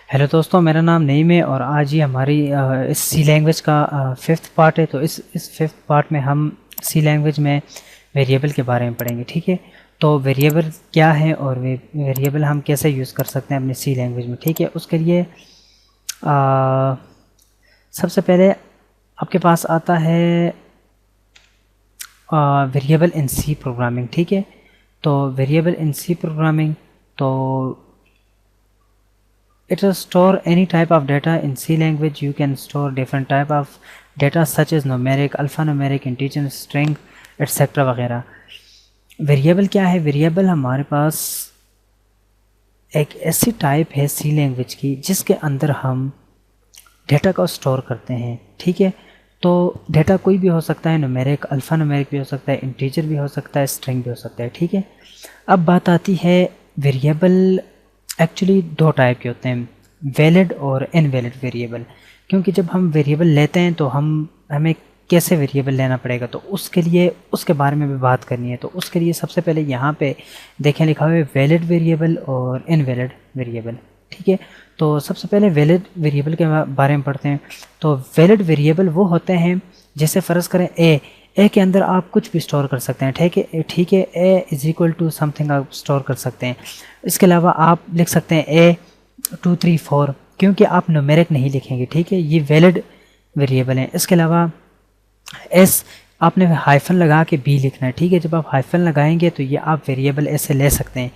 Hello दोस्तों, मेरा नाम नईम है और आज ही हमारी इस सी लैंग्वेज का फिफ्थ पार्ट है। तो इस फिफ्थ पार्ट में हम सी लैंग्वेज में वेरिएबल के बारे में पढ़ेंगे। ठीक है, तो वेरिएबल क्या है और वेरिएबल हम कैसे यूज़ कर सकते हैं अपनी सी लैंग्वेज में। ठीक है, उसके लिए सबसे पहले आपके पास आता है वेरिएबल इन सी प्रोग्रामिंग। ठीक है, तो वेरिएबल इन सी प्रोग्रामिंग, तो it will store any type of data in C language. You can store different type of data such as numeric, alphanumeric, integer, string, etc. वगैरह। Variable क्या है? Variable हमारे पास एक ऐसी टाइप है सी language की जिसके अंदर हम डेटा को स्टोर करते हैं। ठीक है, तो डेटा कोई भी हो सकता है, न्यूमेरिक, अल्फ़ान्यूमेरिक भी हो सकता है, इंटीजर भी हो सकता है, स्ट्रिंग भी हो सकता है। ठीक है, अब बात आती है वेरिएबल एक्चुअली दो टाइप के होते हैं, वैलिड और इनवैलिड वेरिएबल। क्योंकि जब हम वेरिएबल लेते हैं तो हमें कैसे वेरिएबल लेना पड़ेगा, तो उसके लिए उसके बारे में भी बात करनी है। तो उसके लिए सबसे पहले यहाँ पे देखें लिखा हुआ है वैलिड वेरिएबल और इनवैलिड वेरिएबल। ठीक है, तो सबसे पहले वैलिड वेरिएबल के बारे में पढ़ते हैं। तो वैलिड वेरिएबल वो होते हैं, जैसे फ़र्ज़ करें ए के अंदर आप कुछ भी स्टोर कर सकते हैं। ठीक है, A is equal to something आप स्टोर कर सकते हैं। इसके अलावा आप लिख सकते हैं ए 2 3 4, क्योंकि आप न्यूमेरिक नहीं लिखेंगे। ठीक है, ये वैलिड वेरिएबल है। इसके अलावा एस आपने हाइफन लगा के बी लिखना है। ठीक है, जब आप हाइफन लगाएंगे तो ये आप वेरिएबल ऐसे ले सकते हैं।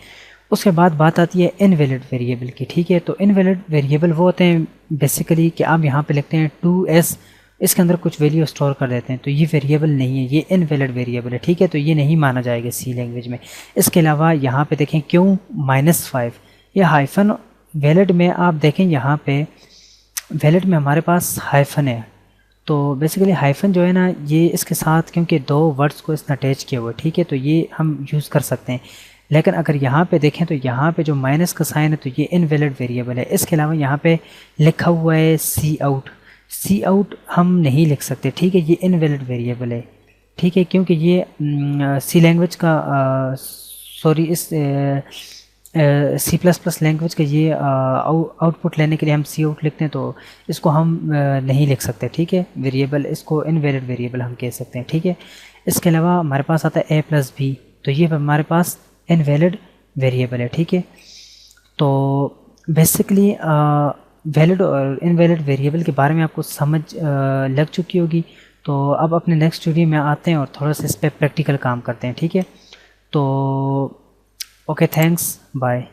उसके बाद बात आती है इनवैलिड वेरिएबल की। ठीक है, तो इनवैलिड वेरिएबल वो होते हैं बेसिकली कि आप यहाँ पे लिखते हैं 2s, इसके अंदर कुछ वैल्यू स्टोर कर देते हैं, तो ये वेरिएबल नहीं है, ये इनवैलिड वेरिएबल है। ठीक है, तो ये नहीं माना जाएगा सी लैंग्वेज में। इसके अलावा यहाँ पे देखें क्यों -5, ये हाइफन वैलिड में आप देखें यहाँ पे वैलिड में हमारे पास हाइफन है। तो बेसिकली हाइफन जो है ना, ये इसके साथ क्योंकि दो वर्ड्स को इसने अटैच किया हुआ है। ठीक है, तो ये हम यूज़ कर सकते हैं। लेकिन अगर यहाँ पे देखें तो यहाँ पे जो माइनस का साइन है तो ये इनवैलिड वेरिएबल है। इसके अलावा यहाँ पे लिखा हुआ है सी आउट हम नहीं लिख सकते। ठीक है, ये इनवैलिड वेरिएबल है। ठीक है, क्योंकि ये सी लैंग्वेज का सॉरी इस सी प्लस प्लस लैंग्वेज का ये आउटपुट लेने के लिए हम सी आउट लिखते हैं, तो इसको हम नहीं लिख सकते। ठीक है, वेरिएबल इसको इनवैलिड वेरिएबल हम कह सकते हैं। ठीक है, इसके अलावा हमारे पास आता है a+b, तो ये हमारे पास इनवैलिड वेरिएबल है। ठीक है, तो बेसिकली वैलिड और इनवैलिड वेरिएबल के बारे में आपको समझ लग चुकी होगी। तो अब अपने नेक्स्ट वीडियो में आते हैं और थोड़ा सा इस पर प्रैक्टिकल काम करते हैं। ठीक है, तो ओके, थैंक्स, बाय।